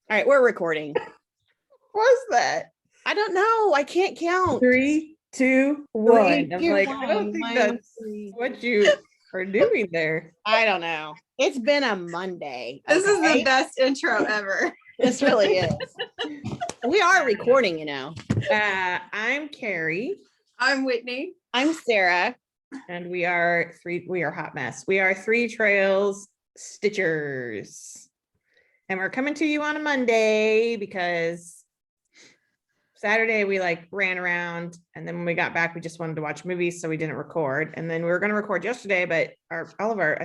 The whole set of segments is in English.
All right, we're recording. What's that? I don't know. I can't count. 3, 2, 1. I'm 3, like, 2, I don't 1, think minus that's 3. what you are doing there. I don't know. It's been a Monday. This is the best intro ever. This really is. We are recording, you know. I'm Carrie. I'm Whitney. I'm Sara. And we are Hot Mess. We are 3 Trails Stitchers. And we're coming to you on a Monday because Saturday we ran around, and then when we got back we just wanted to watch movies, so we didn't record. And then we were going to record yesterday, but I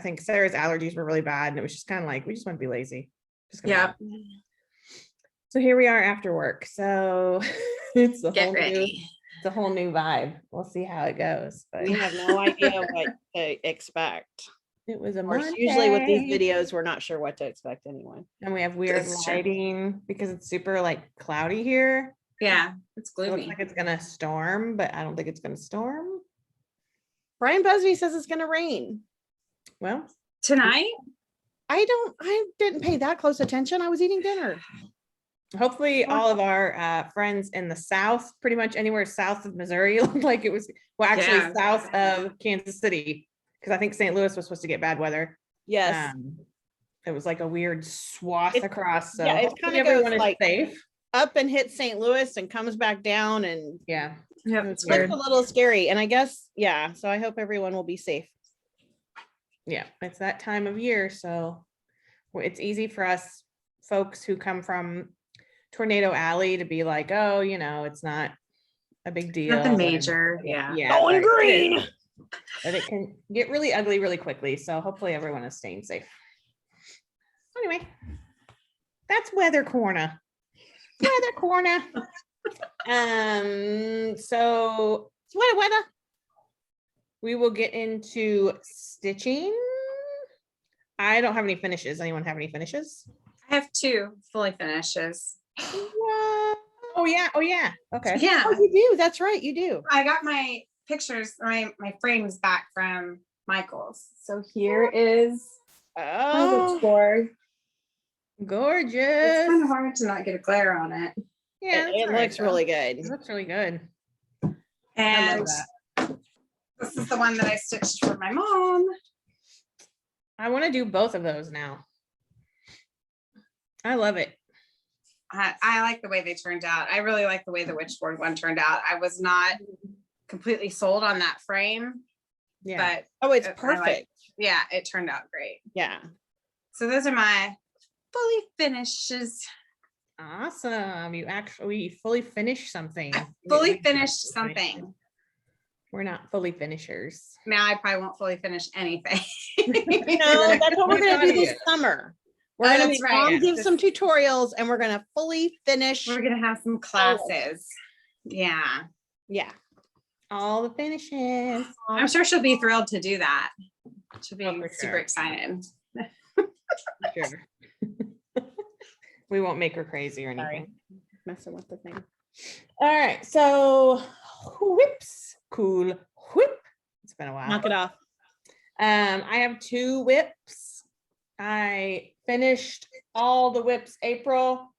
think Sarah's allergies were really bad, and it was just kind of like we just want to be lazy. Yeah. So here we are after work. So it's a whole new vibe. We'll see how it goes. But we have no idea what to expect. It was a Monday. Usually with these videos, we're not sure what to expect anyway. And we have weird lighting because it's super cloudy here. Yeah, it's gloomy. It looks like it's gonna storm, but I don't think it's gonna storm. Brian Busby says it's gonna rain. Well, tonight? I didn't pay that close attention. I was eating dinner. Hopefully all of our friends in the South, pretty much anywhere south of Missouri, looked like it was, south of Kansas City, because I think St. Louis was supposed to get bad weather. Yes. It was like a weird swath across. So yeah, it's kind of everyone goes is safe. Up and hits St. Louis and comes back down, and yeah, it's a little scary. And I guess, yeah, so I hope everyone will be safe. Yeah, it's that time of year, so it's easy for us folks who come from Tornado Alley to be like, oh, it's not a big deal. Nothing major. Yeah. Going green. But it can get really ugly really quickly. So hopefully everyone is staying safe. Anyway, that's Weather Corner. Weather Corner. So sweater weather. We will get into stitching. I don't have any finishes. Anyone have any finishes? I have 2 fully finishes. What? Oh yeah. Okay. Yeah. Oh, you do. That's right. You do. I got my pictures, my frames back from Michael's. So here is my board. Gorgeous. It's kind of hard to not get a glare on it. Yeah, it looks really good. It looks really good. And this is the one that I stitched for my mom. I want to do both of those now. I love it. I like the way they turned out. I really like the way the Witchboard one turned out. I was not completely sold on that frame. Yeah. But it's perfect. It turned out great. Yeah. So those are my fully finishes. Awesome. You actually fully finished something. Fully finished something. We're not fully finishers. Now I probably won't fully finish anything. No, that's what we're going to do this summer. We're going to give some tutorials, and we're going to fully finish. We're going to have some classes. Yeah. Yeah. All the finishes. I'm sure she'll be thrilled to do that. She'll be super excited. Sure. We won't make her crazy or anything. Sorry. Messing with the thing. All right. So whips. Cool whip. It's been a while. Knock it off. I have 2 whips. I finished all the whips April.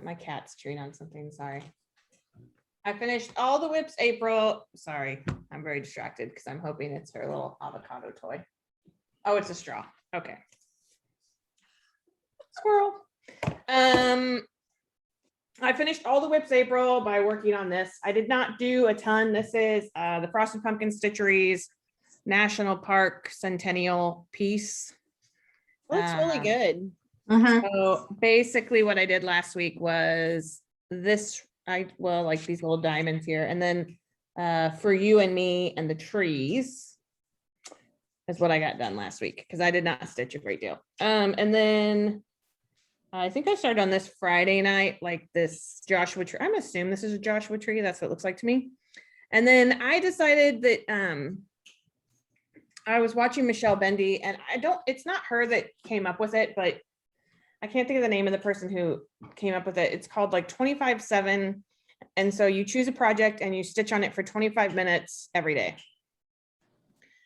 My cat's chewing on something. Sorry. I finished all the whips April. Sorry, I'm very distracted because I'm hoping it's her little avocado toy. Oh, it's a straw. Okay. Squirrel. I finished all the whips April by working on this. I did not do a ton. This is the Frosted Pumpkin Stitcheries National Park Centennial piece. Looks really good. So basically what I did last week was this, these little diamonds here. And then for you and me and the trees is what I got done last week because I did not stitch a great deal. And then I think I started on this Friday night, like this Joshua tree. I'm assuming this is a Joshua tree. That's what it looks like to me. And then I decided that I was watching Michelle Bendy, and it's not her that came up with it, but I can't think of the name of the person who came up with it. It's called 25/7. And so you choose a project and you stitch on it for 25 minutes every day.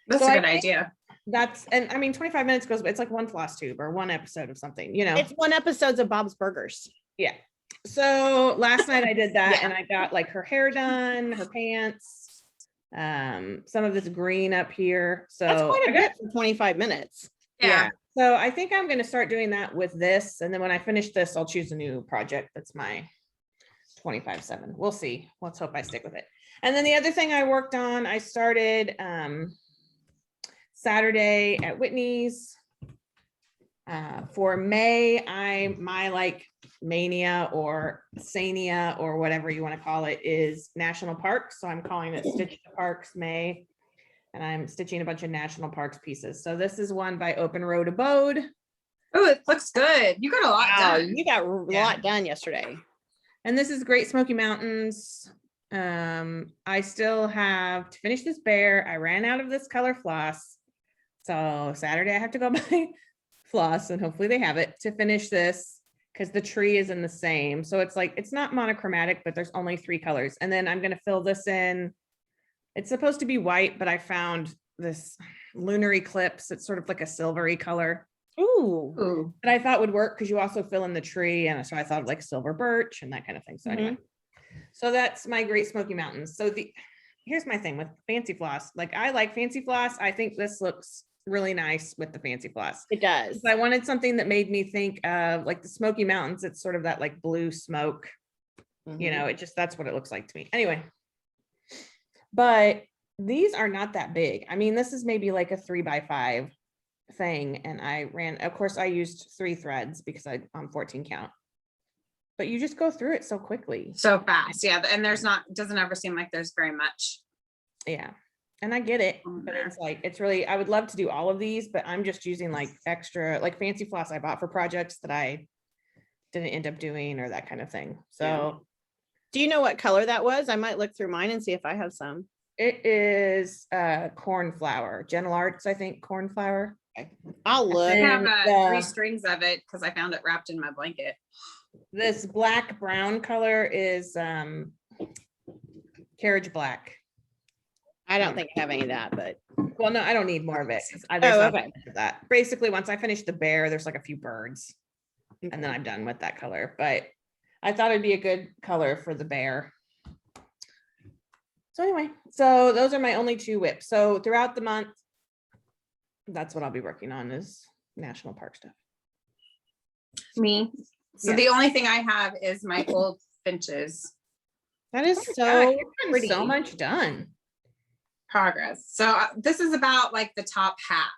That's a good idea. and I mean, 25 minutes goes, it's like one floss tube or one episode of something, you know. It's one episode of Bob's Burgers. Yeah. So last night I did that Yeah. and I got like her hair done, her pants, some of this green up here. So That's quite a bit for 25 minutes. yeah. So I think I'm going to start doing that with this. And then when I finish this, I'll choose a new project. That's my 25/7. We'll see. Let's hope I stick with it. And then the other thing I worked on, I started Saturday at Whitnee's. For May, my like mania or sania or whatever you want to call it is national parks. So I'm calling it Stitch to Parks May. And I'm stitching a bunch of national parks pieces. So this is one by Open Road Abode. Oh, it looks good. You got a lot Wow, done. you got a lot done yesterday. And this is Great Smoky Mountains. I still have to finish this bear. I ran out of this color floss. So Saturday I have to go buy floss and hopefully they have it to finish this because the tree is in the same. So it's like, it's not monochromatic, but there's only 3 colors. And then I'm going to fill this in. It's supposed to be white, but I found this lunar eclipse. It's sort of like a silvery color. Ooh. That I thought would work because you also fill in the tree. And so I thought like silver birch and that kind of thing. So anyway, so that's my Great Smoky Mountains. So here's my thing with fancy floss. Like I like fancy floss. I think this looks really nice with the fancy floss. It does. So I wanted something that made me think of like the Smoky Mountains. It's sort of that like blue smoke, you know, that's what it looks like to me. Anyway, but these are not that big. I mean, this is maybe like a 3x5 thing. And I ran, of course I used 3 threads because I'm 14 count, but you just go through it so quickly. So fast. Yeah. And doesn't ever seem like there's very much. Yeah. And I get it, but it's like, it's really, I would love to do all of these, but I'm just using like extra, like fancy floss I bought for projects that I didn't end up doing or that kind of thing. So do you know what color that was? I might look through mine and see if I have some. it is cornflower, Gentle Arts, I think cornflower. I'll look. I have And, 3 strings of it because I found it wrapped in my blanket. This black brown color is carriage black. I don't think I have any of that, but Well, no, I don't need more of it. okay. That basically, once I finish the bear, there's like a few birds, and then I'm done with that color. But I thought it'd be a good color for the bear. So anyway, so those are my only 2 whips. So throughout the month, that's what I'll be working on is national park stuff. Me. So Yeah. the only thing I have is my old finches. that is God, so you've gotten pretty. so much done. Progress. So this is about like the top half.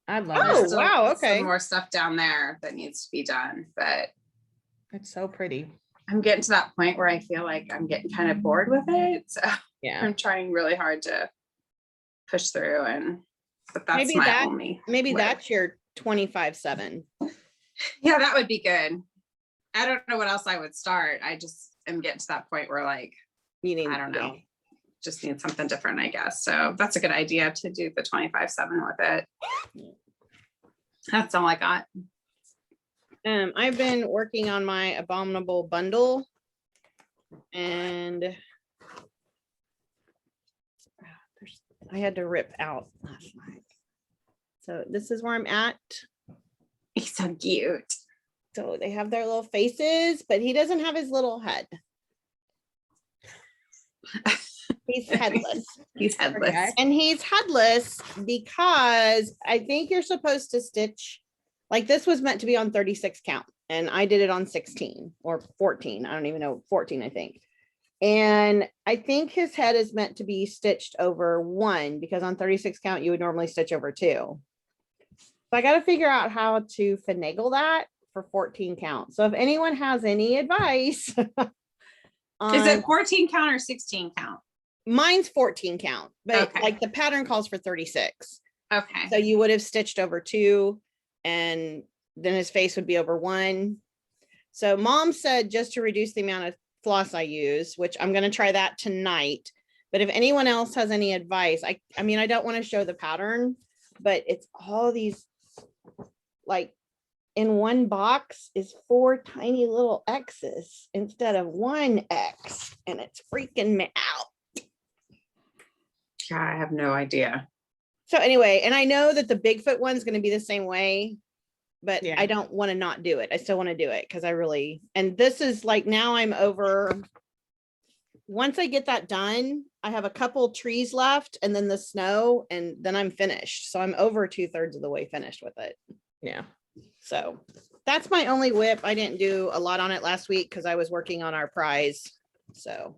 I love Oh, it. Still wow, some okay. more stuff down there that needs to be done, but It's so pretty. I'm getting to that point where I feel like I'm getting kind of bored with it. So Yeah. I'm trying really hard to push through but that's Maybe my only. Maybe whip. that's your 25/7. Yeah, that would be good. I don't know what else I would start. I just am getting to that point where like, You need, I don't know, just need something different, I guess. So that's a good idea to do the 25/7 with it. That's all I got. I've been working on my abominable bundle and I had to rip out last night. So this is where I'm at. He's so cute. So they have their little faces, but he doesn't have his little head. He's headless. He's headless. Okay. And he's headless because I think you're supposed to stitch, like this was meant to be on 36 count and I did it on 16 or 14. I don't even know, 14, I think. And I think his head is meant to be stitched over 1 because on 36 count, you would normally stitch over 2. So I got to figure out how to finagle that for 14 count. So if anyone has any advice, Is it 14 count or 16 count? mine's 14 count, but Okay. like the pattern calls for 36. Okay. So you would have stitched over 2 and then his face would be over 1. So mom said just to reduce the amount of floss I use, which I'm going to try that tonight. But if anyone else has any advice, I mean, I don't want to show the pattern, but it's all these, like in one box is 4 tiny little X's instead of 1 X. And it's freaking me out. Yeah, I have no idea. So anyway, and I know that the Bigfoot one's going to be the same way, but Yeah. I don't want to not do it. I still want to do it because I really, and this is like, now I'm over. Once I get that done, I have a couple trees left and then the snow, and then I'm finished. So I'm over 2/3 of the way finished with it. Yeah. So that's my only whip. I didn't do a lot on it last week because I was working on our prize. So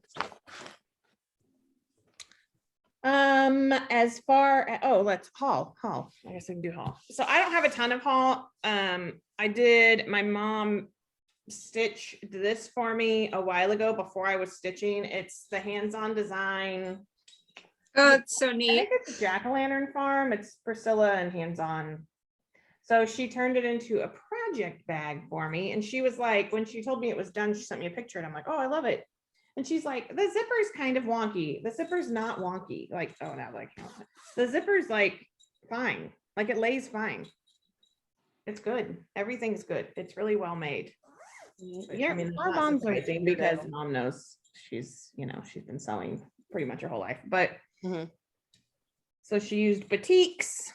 as far as, let's haul. I guess I can do haul. So I don't have a ton of haul. I did, my mom stitched this for me a while ago before I was stitching. It's the hands-on design. Oh, it's so I neat. think it's a jack-o'-lantern farm. It's Priscilla and hands-on. So she turned it into a project bag for me. And she was like, when she told me it was done, she sent me a picture and I'm like, oh, I love it. And she's like, the zipper's kind of wonky. The zipper's not wonky. Like, oh, now like the zipper's like fine. Like it lays fine. It's good. Everything's good. It's really well made. yeah, there's our not moms are surprising because mom knows she's been sewing pretty much her whole life. But Mhm. so she used batiks.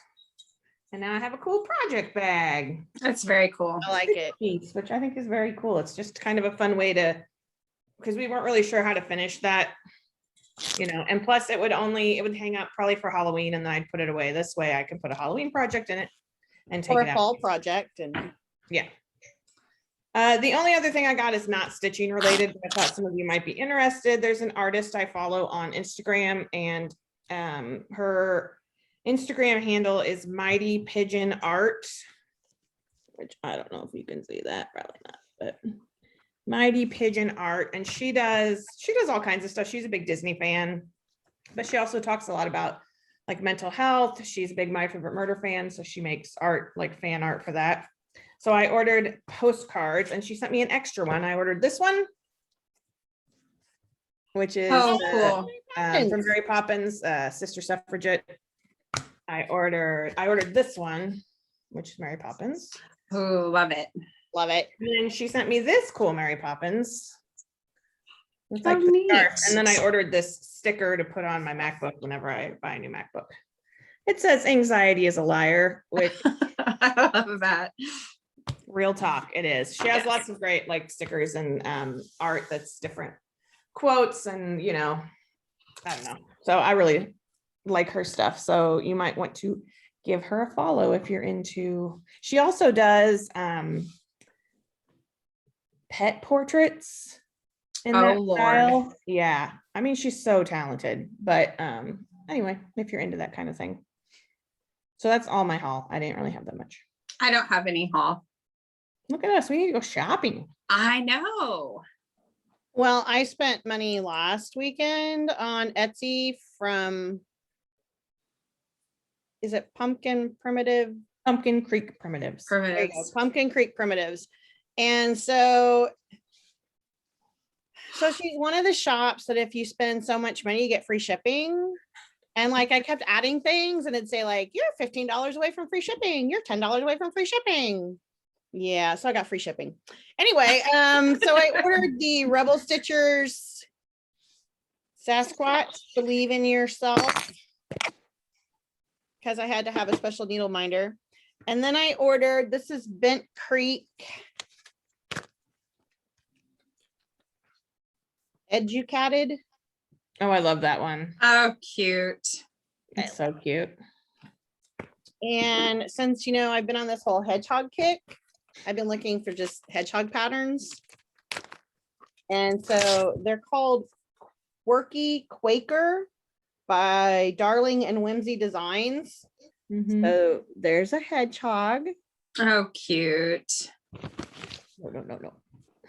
And now I have a cool project bag. That's very cool. I like it. Piece, which I think is very cool. It's just kind of a fun way to, because we weren't really sure how to finish that, and plus it would hang up probably for Halloween and then I'd put it away. This way I can put a Halloween project in it and take Or it a out. fall project. And Yeah. The only other thing I got is not stitching related, but I thought some of you might be interested. There's an artist I follow on Instagram, and her Instagram handle is Mighty Pigeon Art, which I don't know if you can see that, probably not, but Mighty Pigeon Art. And she does all kinds of stuff. She's a big Disney fan, but she also talks a lot about like mental health. She's a big My Favorite Murder fan, so she makes art, like fan art for that. So I ordered postcards and she sent me an extra one. I ordered this one, which is cool. from Mary Poppins, Sister Suffragette. I ordered this one, which is Mary Poppins. Oh, love it. love it. And then she sent me this cool Mary Poppins. It's Oh, like the neat. scarf. And then I ordered this sticker to put on my MacBook whenever I buy a new MacBook. It says anxiety is a liar, which I love that. real talk, it is. She has Yes. lots of great like stickers and art that's different quotes and I don't know. So I really like her stuff. So you might want to give her a follow if you're into. She also does pet portraits in Oh, that Lord. style. Yeah. I mean, she's so talented. But anyway, if you're into that kind of thing. So that's all my haul. I didn't really have that much. I don't have any haul. Look at us. We need to go shopping. I know. Well, I spent money last weekend on Etsy from, is it Pumpkin Primitive? Pumpkin Creek Primitives. There you go, Primitives. Pumpkin Creek Primitives. And so she's one of the shops that if you spend so much money, you get free shipping. And like I kept adding things and it'd say like, you're $15 away from free shipping. You're $10 away from free shipping. Yeah, so I got free shipping. Anyway, so I ordered the Rebel Stitchers Sasquatch Believe in Yourself because I had to have a special needle minder. And then I ordered, this is Bent Creek Educated. Oh, I love that one. Oh, cute. It's so cute. And since, I've been on this whole hedgehog kick, I've been looking for just hedgehog patterns. And so they're called Quirky Quaker by Darling and Whimsy Designs. Mhm. So there's a hedgehog. Oh, cute. No.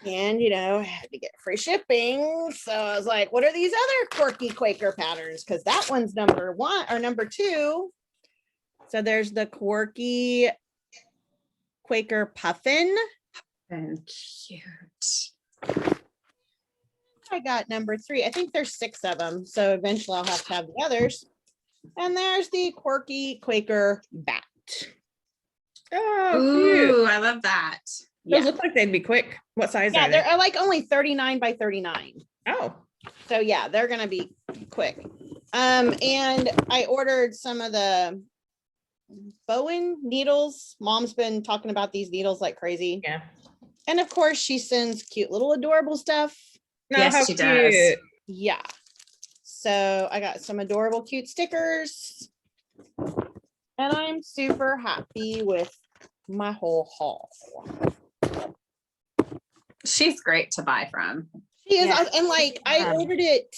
And, I had to get free shipping. So I was like, what are these other Quirky Quaker patterns? Because that one's number 1 or number 2. So there's the Quirky Quaker Puffin. And cute. I got number 3. I think there's 6 of them. So eventually I'll have to have the others. And there's the Quirky Quaker Bat. Oh, Ooh, cute. I love that. Those look like they'd be quick. What size Yeah, are they? they're like only 39 by 39. Oh, So yeah, they're gonna be quick. And I ordered some of the Bowen needles. Mom's been talking about these needles like crazy. Yeah. And of course she sends cute little adorable stuff. No, Yes, how she does. cute. Yeah. So I got some adorable cute stickers. And I'm super happy with my whole haul. She's great to buy from. She is, Yeah. and like I Um, ordered it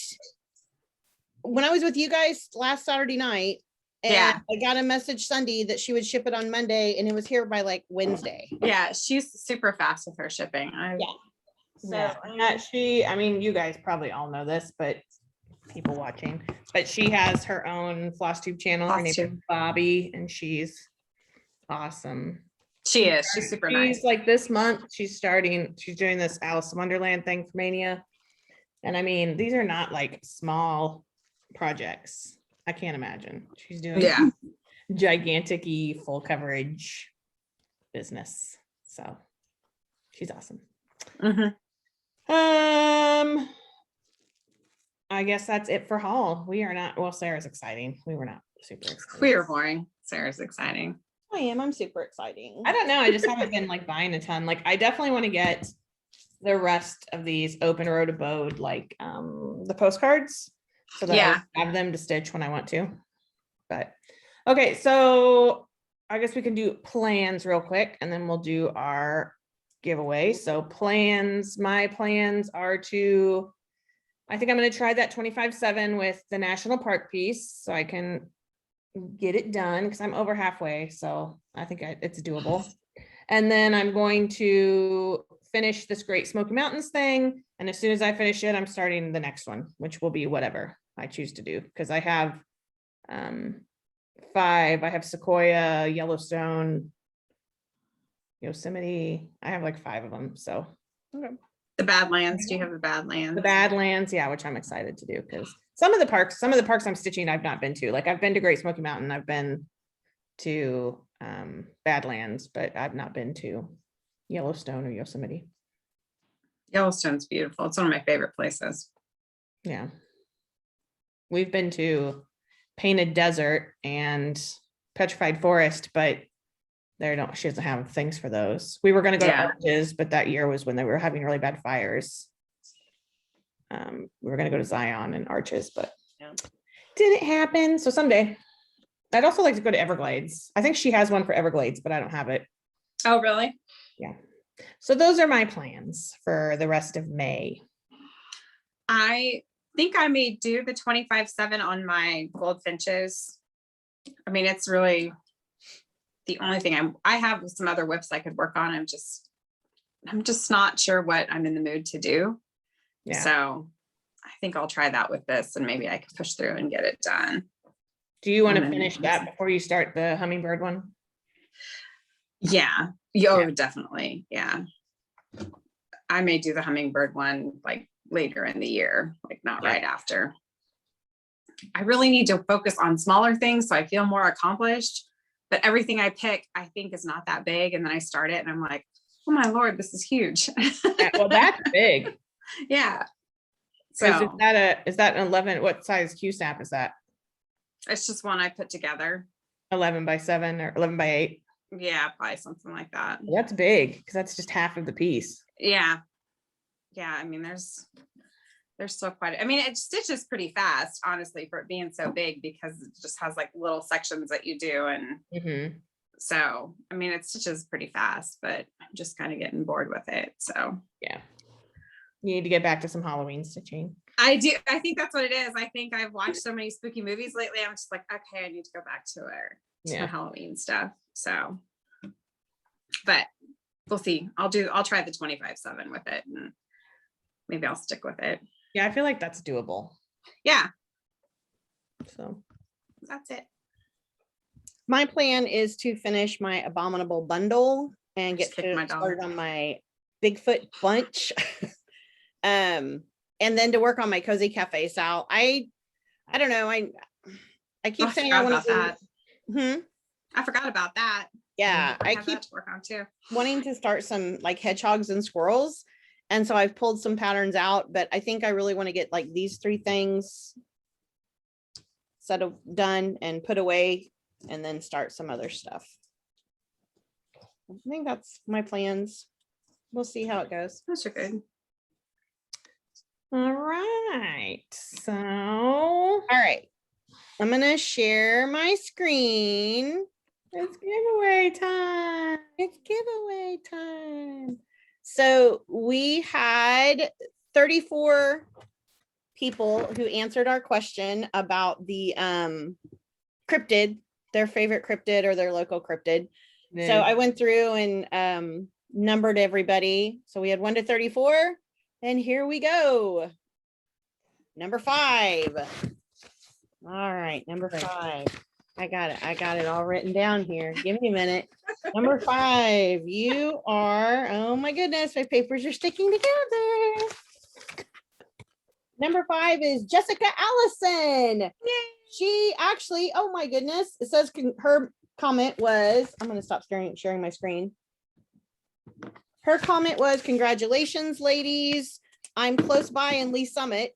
when I was with you guys last Saturday night. And Yeah. I got a message Sunday that she would ship it on Monday and it was here by like Wednesday. Yeah, she's super fast with her shipping. Yeah. So Yeah, and that she, I mean, you guys probably all know this, but people watching, but she has her own Flosstube channel. Her name is Flosstube. Bobby, and she's awesome. She is. She's super nice. She's like this month, she's doing this Alice in Wonderland thing for Mania. And I mean, these are not like small projects. I can't imagine. She's doing Yeah. gigantic-y full coverage business. So she's awesome. Mhm. I guess that's it for haul. We are not, well, Sarah's exciting. We were not super excited. We are boring. Sarah's exciting. I am. I'm super exciting. I don't know. I just haven't been like buying a ton. Like I definitely want to get the rest of these open road abode, like the postcards, so that Yeah. I have them to stitch when I want to. But okay, so I guess we can do plans real quick and then we'll do our giveaway. So plans, my plans are to, I think I'm going to try that 25/7 with the national park piece so I can get it done because I'm over halfway. So I think it's doable. And then I'm going to finish this Great Smoky Mountains thing. And as soon as I finish it, I'm starting the next one, which will be whatever I choose to do. Because I have 5. I have Sequoia, Yellowstone, Yosemite. I have like 5 of them. So The Badlands. Do you have the Badlands? the Badlands, yeah, which I'm excited to do because some of the parks I'm stitching I've not been to. Like I've been to Great Smoky Mountain, I've been to Badlands, but I've not been to Yellowstone or Yosemite. Yellowstone's beautiful. It's one of my favorite places. Yeah. We've been to Painted Desert and Petrified Forest, but she doesn't have things for those. We were going to go to Yeah. Arches, but that year was when they were having really bad fires. We were going to go to Zion and Arches, but Yeah. didn't happen. So someday. I'd also like to go to Everglades. I think she has one for Everglades, but I don't have it. Oh, really? Yeah. So those are my plans for the rest of May. I think I may do the 25/7 on my goldfinches. I mean, it's really the only thing I have some other whips I could work on. I'm just not sure what I'm in the mood to do. Yeah. So I think I'll try that with this and maybe I can push through and get it done. Do you want to And then- finish that before you start the hummingbird one? Yeah. Oh, definitely. Yeah. I may do the hummingbird one like later in the year, like not Yeah. right after. I really need to focus on smaller things so I feel more accomplished. But everything I pick, I think is not that big. And then I start it and I'm like, oh my Lord, this is huge. Yeah, well, that's big. Yeah. So So is that an 11? What size QSAP is that? it's just one I put together. 11/7 or 11/8? Yeah, probably something like that. That's big because that's just half of the piece. Yeah. Yeah. I mean, there's still quite, I mean, it stitches pretty fast, honestly, for it being so big because it just has like little sections that you do. And Mhm. so, I mean, it stitches pretty fast, but I'm just kind of getting bored with it. So Yeah. You need to get back to some Halloween stitching. I do. I think that's what it is. I think I've watched so many spooky movies lately. I'm just like, okay, I need to go back to the Yeah. Halloween stuff. So, but we'll see. I'll try the 25/7 with it and maybe I'll stick with it. Yeah, I feel like that's doable. Yeah, So that's it. My plan is to finish my abominable bundle and get Just kick my dog. started on my Bigfoot bunch. And then to work on my cozy cafe. So I don't know. I keep I saying I forgot want about to. that. I forgot about that. Yeah, I have keep that to work on too. wanting to start some like hedgehogs and squirrels. And so I've pulled some patterns out, but I think I really want to get like these 3 things done and put away and then start some other stuff. I think that's my plans. We'll see how it goes. Those are good. All right. So All right. I'm gonna share my screen. it's giveaway time. It's giveaway time. So we had 34 people who answered our question about the cryptid, their favorite cryptid or their local cryptid. So I went through and numbered everybody. So we had 1 to 34, and here we go. Number 5. All right, number 5. I got it all written down here. Give me a minute. Number 5, you are, oh my goodness, my papers are sticking together. Number 5 is Jessica Allison. Yay. She actually, oh my goodness, it says her comment was, I'm going to stop sharing my screen. Her comment was, congratulations, ladies. I'm close by in Lee Summit.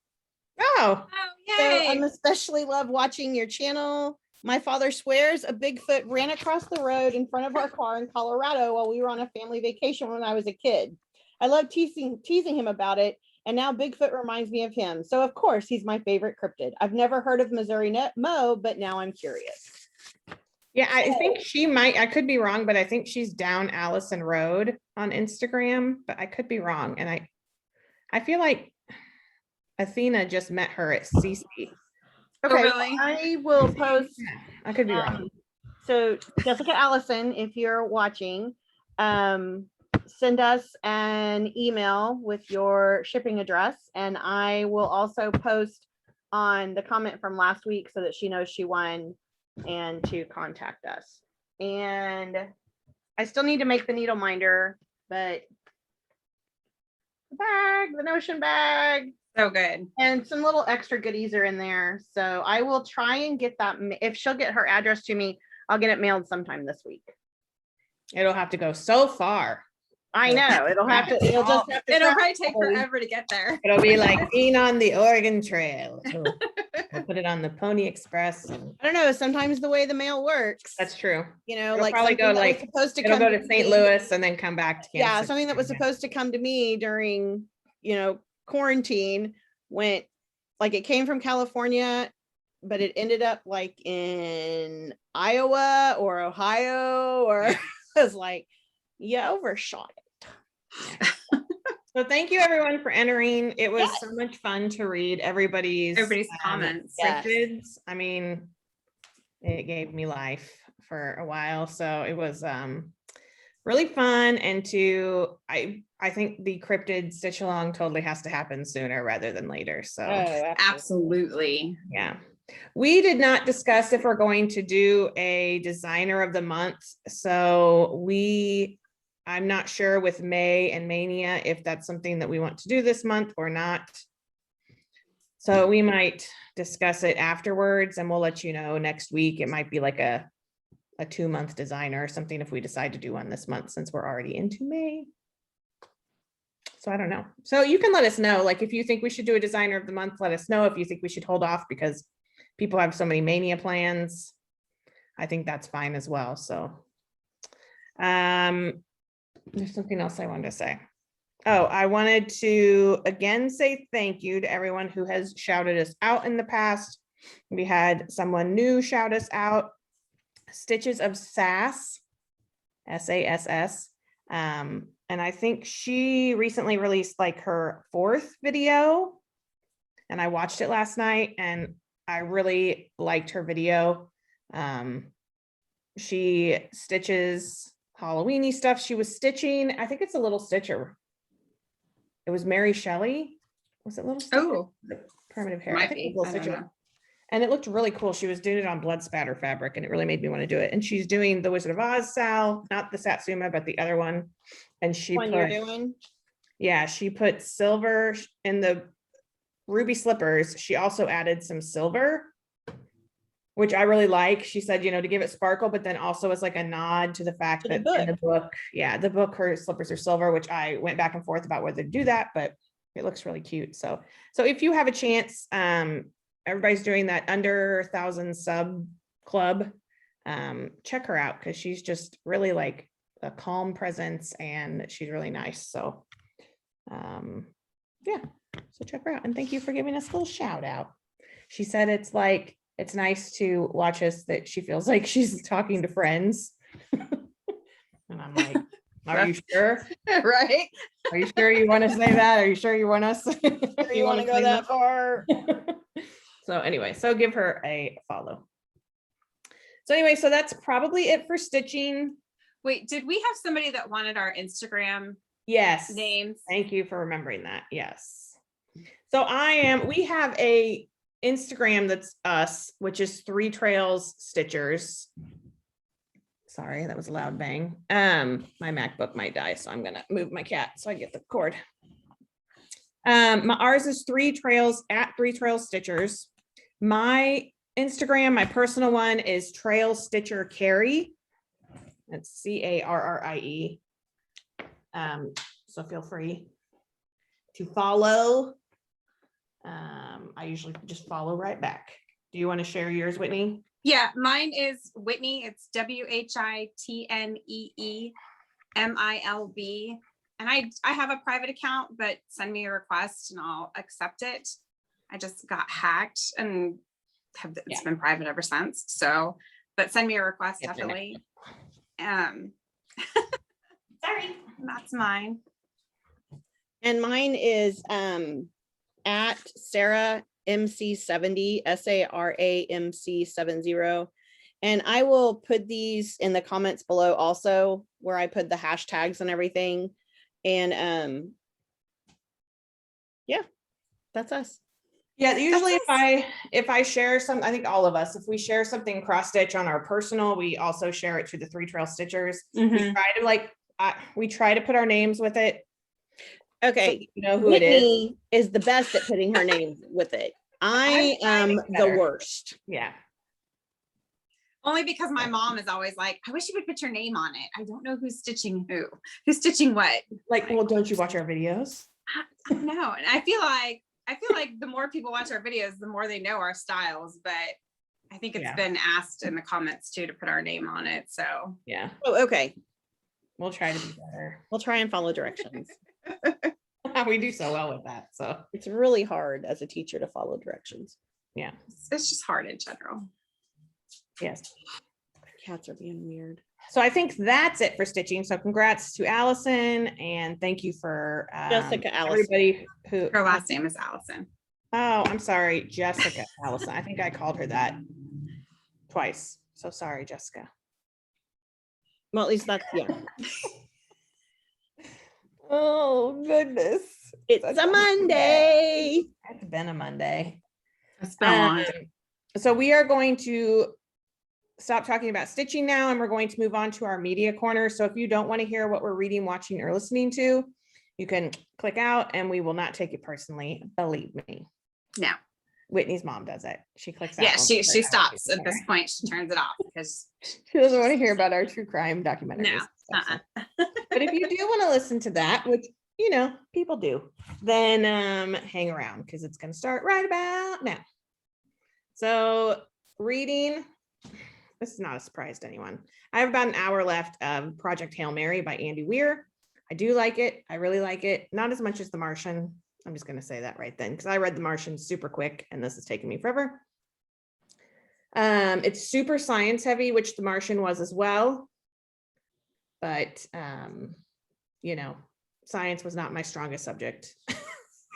Oh, Oh, So yay. I'm especially love watching your channel. My father swears a Bigfoot ran across the road in front of our car in Colorado while we were on a family vacation when I was a kid. I love teasing him about it. And now Bigfoot reminds me of him. So of course he's my favorite cryptid. I've never heard of Missouri Mo, but now I'm curious. yeah. I think she might, I could be wrong, but I think she's down Allison Road on Instagram, but I could be wrong. And I feel like Athena just met her at CC. Oh, Okay, really? I will post. Yeah, I could be wrong. So Jessica Allison, if you're watching, send us an email with your shipping address, and I will also post on the comment from last week so that she knows she won and to contact us. And I still need to make the needle minder, but the bag, the notion bag, So good. and some little extra goodies are in there. So I will try and get that. If she'll get her address to me, I'll get it mailed sometime this week. It'll have to go so far. I know it'll have to. It'll just have to. It'll travel. probably take forever to get there. It'll be like being on the Oregon Trail. We'll put it on the Pony Express. And I don't know. Sometimes the way the mail works. that's true. You know, It'll like probably something go that was like- supposed to It'll come go to St. me. Louis and then come back to Kansas. Yeah, something that was City. supposed to come to me during, quarantine went, like it came from California, but it ended up like in Iowa or Ohio, or it was like, you overshot it. So thank you everyone for entering. It was Yes. so much fun to read everybody's Comments. Yes. cryptids. I mean, it gave me life for a while. So it was really fun. And I think the cryptid stitch along totally has to happen sooner rather than later. So Absolutely. yeah. We did not discuss if we're going to do a designer of the month. So I'm not sure with May and Mania if that's something that we want to do this month or not. So we might discuss it afterwards, and we'll let you know next week. It might be like a 2-month designer or something if we decide to do one this month, since we're already into May. So I don't know. So you can let us know, like if you think we should do a designer of the month, let us know. If you think we should hold off because people have so many Mania plans, I think that's fine as well. So there's something else I wanted to say. Oh, I wanted to again say thank you to everyone who has shouted us out in the past. We had someone new shout us out, Stitches of Sass, SASS. And I think she recently released like her 4th video, and I watched it last night and I really liked her video. She stitches Halloweeny stuff. She was stitching, I think it's a little stitcher. It was Mary Shelley. Was it Little Stitcher? Oh, Primitive Hair. I might think it be. was Little I don't Stitcher. know. And it looked really cool. She was doing it on blood spatter fabric, and it really made me want to do it. And she's doing the Wizard of Oz Sal, not the Satsuma, but the other one. And she One put, you're doing. yeah, she put silver in the ruby slippers. She also added some silver, which I really like. She said, to give it sparkle, but then also as like a nod to the fact To the that in the book, the book, her slippers are silver, which I went back and forth about whether to do that, but it looks really cute. So if you have a chance, everybody's doing that under 1,000 sub club. check her out because she's just really like a calm presence and she's really nice. So yeah, so check her out. And thank you for giving us a little shout out. She said it's like, it's nice to watch us, that she feels like she's talking to friends. And I'm like, are you sure? Right? Are you sure you want to say that? Are you sure you want us? You want to go that far? So anyway, so give her a follow. So anyway, so that's probably it for stitching. Wait, did we have somebody that wanted our Instagram Yes. names? Thank you for remembering that. Yes. So we have a Instagram that's us, which is 3 Trails Stitchers. Sorry, that was a loud bang. My MacBook might die, so I'm gonna move my cat so I get the cord. Ours is 3 Trails at 3 Trails Stitchers. My Instagram, my personal one is Trail Stitcher Carrie. That's Carrie. So feel free to follow. I usually just follow right back. Do you want to share yours, Whitney? Yeah, mine is Whitnee. It's WHITNEEMILB. And I have a private account, but send me a request and I'll accept it. I just got hacked and it's been private ever since. So, but send me a request, definitely. Sorry, that's mine. And mine is at Sara MC70, SARA MC70. And I will put these in the comments below also, where I put the hashtags and everything. And yeah, that's us. Yeah, usually if I share some, I think all of us, if we share something cross stitch on our personal, we also share it to the 3 Trail Stitchers. We try to put our names with it. Okay, So you know who it is. Whitney is the best at putting her name with it. I am the worst. Yeah. Only because my mom is always like, I wish you would put your name on it. I don't know who's stitching who's stitching what. Like, well, don't you watch our videos? I don't know. And I feel like the more people watch our videos, the more they know our styles. But I think it's been asked in the comments too to put our name on it. So yeah. Oh, okay. We'll try to be better. We'll try and follow directions. We do so well with that. So it's really hard as a teacher to follow directions. Yeah. It's just hard in general. Yes. Cats are being weird. So I think that's it for stitching. So congrats to Allison and thank you for Jessica Allison. Everybody who her last name is Allison. Oh, I'm sorry, Jessica Allison. I think I called her that twice. So sorry, Jessica. Well, at least that's Oh goodness. It's a Monday. It's been a Monday. It's been a long day. So we are going to stop talking about stitching now and we're going to move on to our media corner. So if you don't want to hear what we're reading, watching, or listening to, you can click out and we will not take it personally. Believe me. No. Whitney's mom does it. She clicks out. Yeah, she stops at this point. She turns it off because she doesn't want to hear about our true crime documentaries. No. But if you do want to listen to that, which you know people do, then hang around because it's going to start right about now. So reading, this is not a surprise to anyone. I have about an hour left of Project Hail Mary by Andy Weir. I do like it. I really like it. Not as much as The Martian. I'm just going to say that right then because I read The Martian super quick and this has taken me forever. It's super science heavy, which The Martian was as well. But, you know, science was not my strongest subject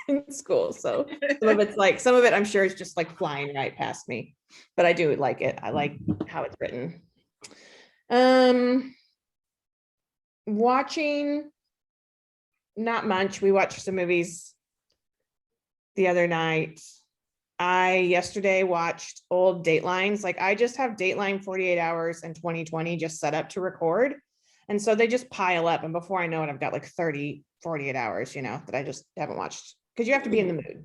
in school. So some of it I'm sure is just like flying right past me, but I do like it. I like how it's written. Watching, not much. We watched some movies the other night. I yesterday watched old Datelines. Like I just have Dateline 48 Hours and 2020 just set up to record. And so they just pile up. And before I know it, I've got like 30, 48 hours, you know, that I just haven't watched because you have to be in the mood.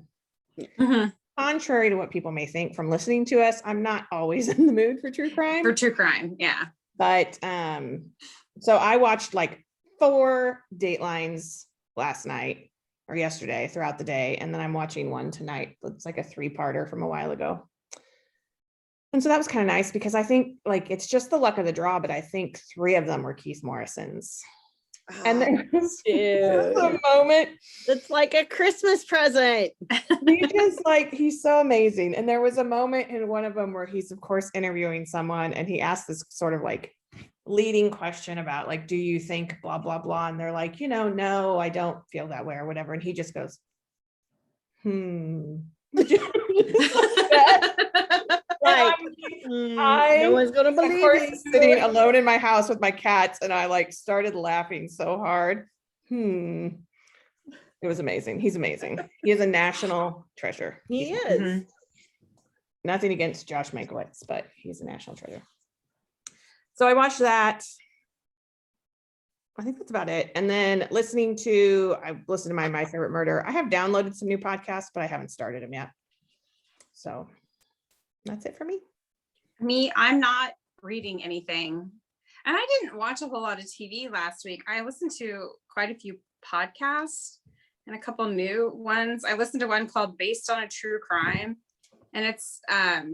Mm-hmm. Contrary to what people may think from listening to us, I'm not always in the mood for true crime. For true crime, yeah. But so I watched like 4 Datelines last night or yesterday throughout the day. And then I'm watching one tonight. It's like a 3-parter from a while ago. And so that was kind of nice because I think like it's just the luck of the draw, but I think 3 of them were Keith Morrison's. And there was a moment. It's like a Christmas present. He's so amazing. And there was a moment in one of them where he's of course interviewing someone and he asked this sort of like leading question about like, do you think blah, blah, blah. And they're like, no, I don't feel that way or whatever. And he just goes, Like, no one's gonna of believe course, it. sitting alone in my house with my cats, and I like started laughing so hard. It was amazing. He's amazing. He is a national treasure. He is. Nothing against Josh Mankiewicz, but he's a national treasure. So I watched that. I think that's about it. And then I listened to My Favorite Murder. I have downloaded some new podcasts, but I haven't started them yet. So that's it for me. I'm not reading anything. And I didn't watch a whole lot of TV last week. I listened to quite a few podcasts and a couple new ones. I listened to one called Based on a True Crime. And it's I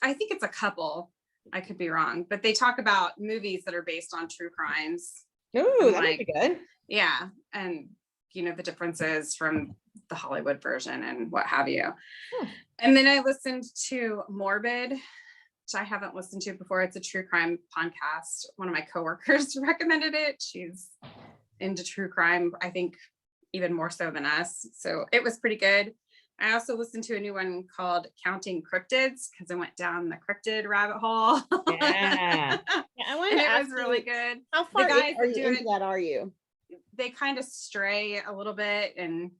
think it's a couple. I could be wrong, but they talk about movies that are based on true crimes. Ooh, that might be good. Yeah. And the differences from the Hollywood version and what have you. And then I listened to Morbid, which I haven't listened to before. It's a true crime podcast. One of my coworkers recommended it. She's into true crime, I think even more so than us. So it was pretty good. I also listened to a new one called Counting Cryptids because I went down the cryptid rabbit hole. Yeah. I wanted and to it ask was really you, good. How far guys are you doing- into that? Are you? They kind of stray a little bit and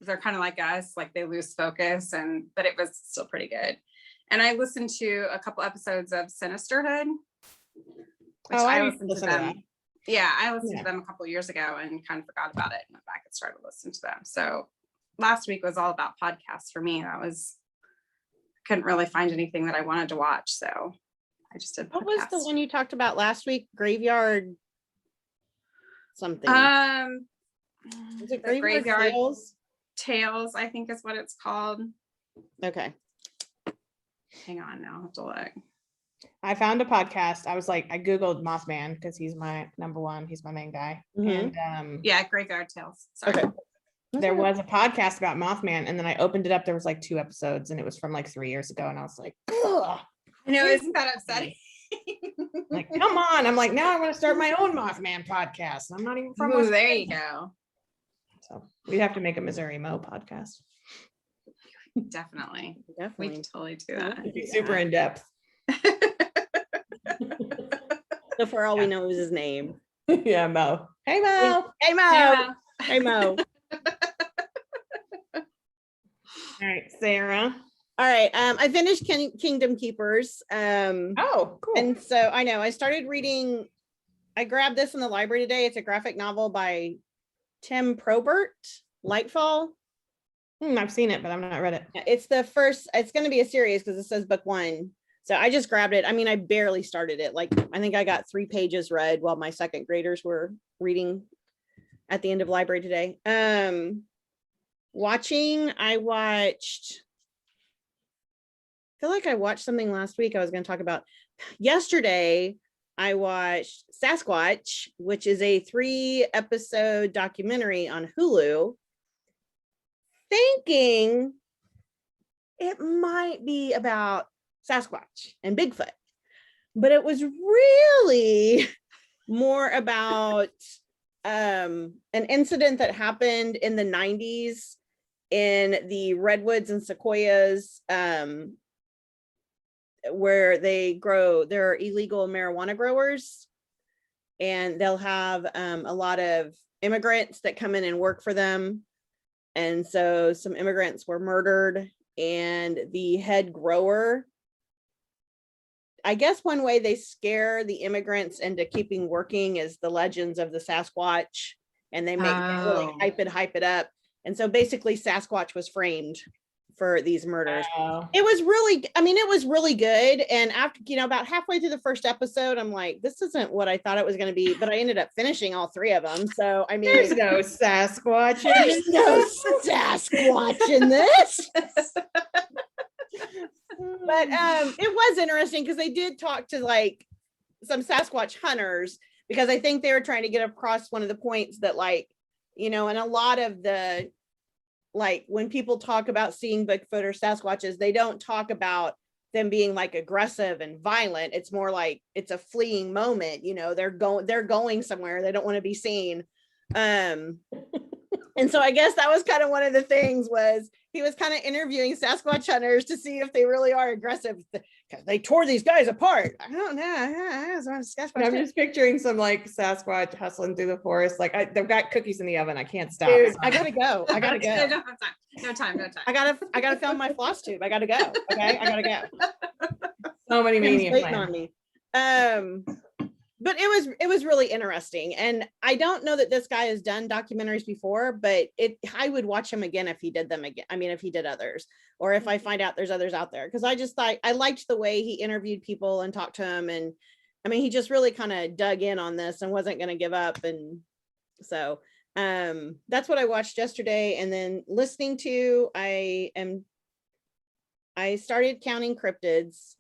they're kind of like us, like they lose focus, but it was still pretty good. And I listened to a couple episodes of Sinisterhood, which I listened to them. Yeah, I listened to them a couple years ago and kind of forgot about it and went back and started listening to them. So last week was all about podcasts for me. Couldn't really find anything that I wanted to watch. So I just did podcasts. What was the one you talked about last week? Graveyard something. Is it Graveyard Tales, I think is what it's called. Okay. Hang on now, I'll have to look. I found a podcast. I was like, I Googled Mothman because he's my number one. He's my main guy. And yeah, Graveyard Tales. Sorry. Okay. There was a podcast about Mothman, and then I opened it up. There was like 2 episodes, and it was from like 3 years ago. And I was like, ugh. I know, isn't that upsetting? Like, come on. I'm like, now I want to start my own Mothman podcast. I'm not even from Ooh, there you go. So we'd have to make a Missouri Mo podcast. Definitely. We Definitely. can totally do that. It'd be super in depth. So for all we know is his name. Yeah, Mo. Hey, Mo. Hey, Mo. Hey, Mo. All right, Sarah. All right. I finished Kingdom Keepers. Oh, cool. And so I know I started reading. I grabbed this in the library today. It's a graphic novel by Tim Probert, Lightfall. I've seen it, but I've not read it. It's the first. It's going to be a series because it says book 1. So I just grabbed it. I mean, I barely started it. Like, I think I got 3 pages read while my second graders were reading at the end of library today. I feel like I watched something last week I was going to talk about. Yesterday, I watched Sasquatch, which is a 3-episode documentary on Hulu, thinking it might be about Sasquatch and Bigfoot, but it was really more about an incident that happened in the 90s in the redwoods and sequoias, where they're illegal marijuana growers, and they'll have a lot of immigrants that come in and work for them. And so some immigrants were murdered, and the head grower, I guess one way they scare the immigrants into keeping working is the legends of the Sasquatch, and they make it really hype it up. And so basically Sasquatch was framed for these murders. It was really good. And after, about halfway through the first episode, I'm like, this isn't what I thought it was going to be, but I ended up finishing all 3 of them. So, I mean, there's no Sasquatch. There's no Sasquatch in this. But it was interesting because they did talk to like some Sasquatch hunters, because I think they were trying to get across one of the points that, like, you know, and a lot of the, like, when people talk about seeing Bigfoot or Sasquatches, they don't talk about them being like aggressive and violent. It's more like it's a fleeing moment, you know, they're going somewhere, they don't want to be seen. And so I guess that was kind of one of the things, was he was kind of interviewing Sasquatch hunters to see if they really are aggressive, because they tore these guys apart. I don't know. I'm just picturing some like Sasquatch hustling through the forest. Like they've got cookies in the oven. I can't stop. Dude, I gotta go. I gotta No, go. no time. I gotta film my Flosstube. I gotta go. Okay, I gotta go. So many Tim's mania waiting plans. on me. But it was really interesting, and I don't know that this guy has done documentaries before, but I would watch him again if he did them again. I mean, if he did others, or if I find out there's others out there, because I just thought I liked the way he interviewed people and talked to him, and I mean, he just really kind of dug in on this and wasn't going to give up, and so that's what I watched yesterday. And then listening to, I started counting cryptids.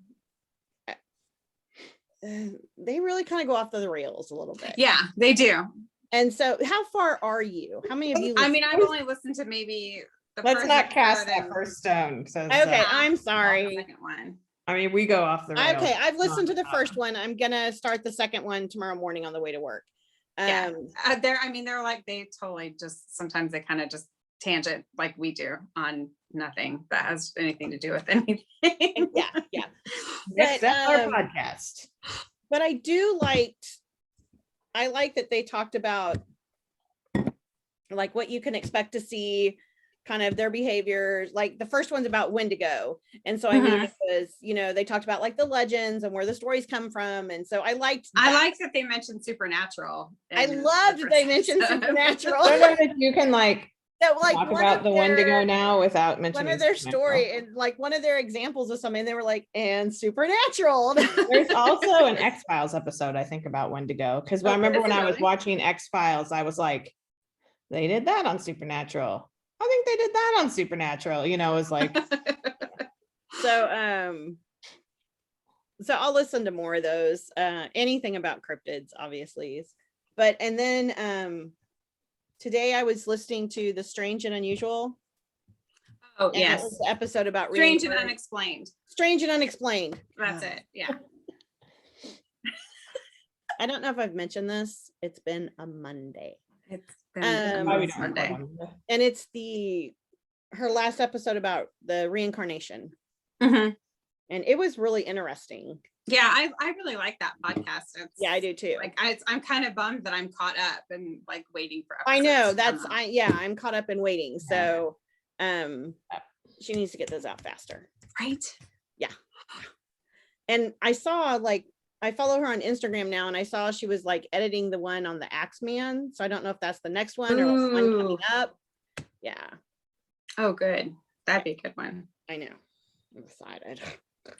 They really kind of go off the rails a little bit. Yeah, they do. And so how far are you? How many of you? I mean, I've only listened to maybe the Let's first not cast episode that and first stone. Says, Okay, I'm the sorry. second one. I mean, we go off the rails. Okay, I've listened to the first one. I'm gonna start the second one tomorrow morning on the way to work. Yeah, they're like, they totally just, sometimes they kind of just tangent like we do on nothing that has anything to do with anything. Yeah. Next But, up, our podcast. But I like that they talked about like what you can expect to see, kind of their behaviors. Like the first one's about Wendigo. And so I mean, it was, you know, they talked about like the legends and where the stories come from. And so I liked that. I like that they mentioned supernatural. I loved that they mentioned supernatural. I don't know that you can like That, like, talk one about of the Wendigo now without mentioning one of their supernatural. story, and like one of their examples of something, they were like, and supernatural. There's also an X-Files episode, I think, about Wendigo. Because I remember when I was watching X-Files, I was like, they did that on Supernatural. I think they did that on Supernatural. You know, it was like. So I'll listen to more of those. Anything about cryptids, obviously. But and then today I was listening to The Strange and Unusual. Oh, and yes. That was the episode about Strange and Unexplained. Strange and Unexplained. That's it. Yeah. I don't know if I've mentioned this. It's been a Monday. It's been Monday. And it's her last episode about the reincarnation. Mm-hmm. And it was really interesting. Yeah, I really like that podcast. Yeah, I do too. Like I'm kind of bummed that I'm caught up and like waiting for I know episodes to come out. I'm caught up in waiting. So she needs to get those out faster. Right. Yeah. And I saw, like, I follow her on Instagram now, and I saw she was like editing the one on the Axeman. So I don't know if that's the next one or one coming up. Yeah. Oh, good. That'd be a good one. I know. I'm excited.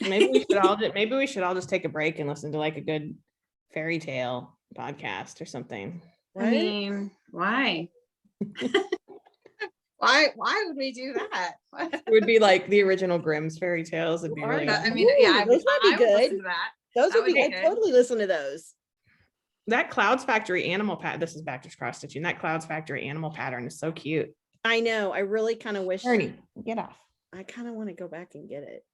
Maybe we should all just take a break and listen to like a good fairy tale podcast or something. I mean, why? Why would we do that? It would be like the original Grimm's fairy tales. It'd be really I mean, yeah, those might be I would good. listen to that. Those would be, good. I totally listen to those. That Clouds Factory animal pattern. This is back to cross stitching. That Clouds Factory animal pattern is so cute. I know. I really kind of wish. Ernie, get off. I kind of want to go back and get it.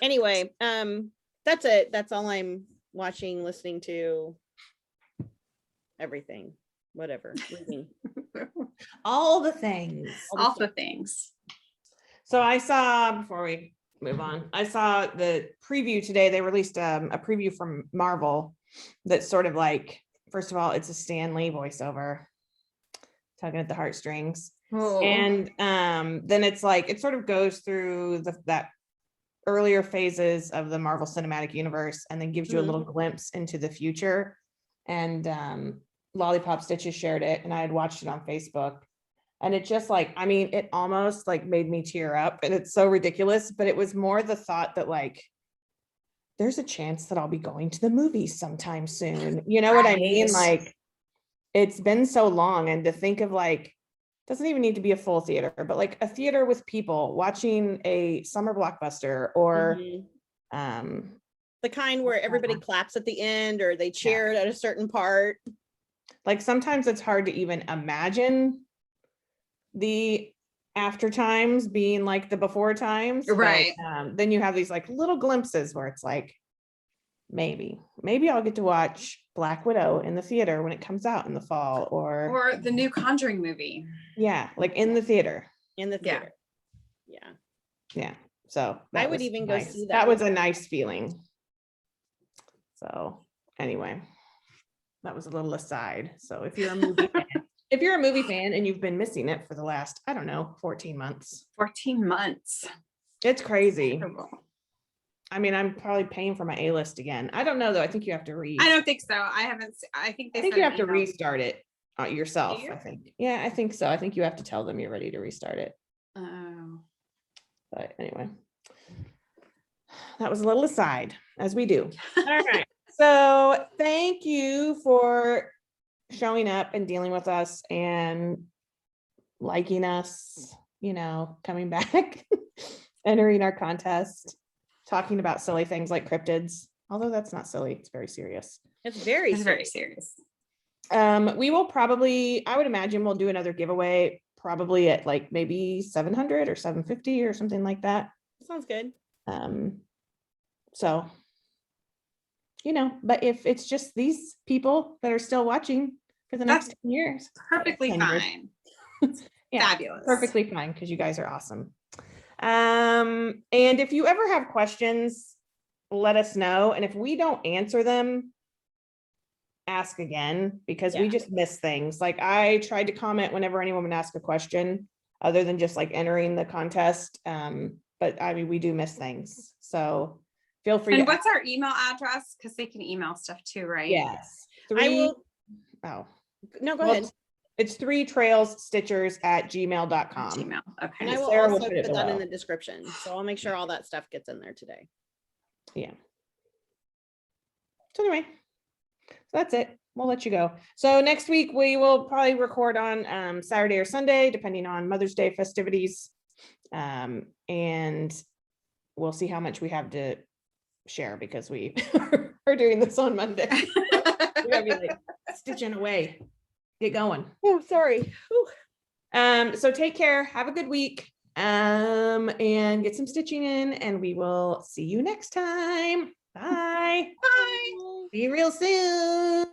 Anyway, that's it. That's all I'm watching, listening to. Everything, whatever. Reading. All the things. All the things. So I saw, before we move on, I saw the preview today. They released a preview from Marvel that's sort of like, first of all, it's a Stan Lee voiceover, tugging at the heartstrings. Oh. And then it's like, it sort of goes through that earlier phases of the Marvel Cinematic Universe and then gives you a little glimpse into the future. And Lollipop Stitches shared it, and I had watched it on Facebook. And it just like, I mean, it almost like made me tear up, and it's so ridiculous, but it was more the thought that like, there's a chance that I'll be going to the movies sometime soon. You know what I mean? Like, it's been so long, and to think of like doesn't even need to be a full theater, but like a theater with people watching a summer blockbuster or Mhm. um The kind where everybody claps at the end or they cheered at a certain part. like sometimes it's hard to even imagine the after times being like the before times. but, Right. then you have these like little glimpses where it's like, maybe I'll get to watch Black Widow in the theater when it comes out in the fall, Or the new Conjuring movie. yeah, like in the theater. In the Yeah. theater. Yeah. Yeah. So I that would was even go nice. see That that. was a nice feeling. So anyway, that was a little aside. So if you're a movie fan, and you've been missing it for the last, I don't know, 14 months. 14 months. It's crazy. Terrible. I mean, I'm probably paying for my A-list again. I don't know though. I think you have to I don't think so. I haven't. I think they. I think said you an have to email. restart it yourself. you? I think. Yeah, I think so. I think you have to tell them you're ready to restart it. Oh. But anyway, that was a little aside, as we do. All right. So thank you for showing up and dealing with us and liking us, coming back, entering our contest, talking about silly things like cryptids. Although that's not silly, it's very serious. It's very It's very serious. serious. We will probably, I would imagine we'll do another giveaway probably at like maybe 700 or 750 or something like that. Sounds good. So, but if it's just these people that are still watching for the next 10 years, Perfectly 10 years. fine. Yeah, Fabulous. perfectly fine because you guys are awesome. And if you ever have questions, let us know. And if we don't answer them, ask again, because we Yeah. just miss things. Like I tried to comment whenever anyone would ask a question other than just like entering the contest. But I mean, we do miss things. So feel free And to what's our email address? Because they can email stuff too, right? yes. I will. Oh, No, go well, ahead. it's 3trailsstitchers@gmail.com. Gmail. And Okay. I will Sarah will also put it put that in below. the description. So I'll make sure all that stuff gets in there today. Yeah. So anyway, so that's it. We'll let you go. So next week we will probably record on Saturday or Sunday, depending on Mother's Day festivities. And we'll see how much we have to share because we are doing this on Monday. We're gonna be like stitching away. Get going. Oh, sorry. Whew. So take care. Have a good week. And get some stitching in, and we will see you next time. Bye. Bye. See you real soon.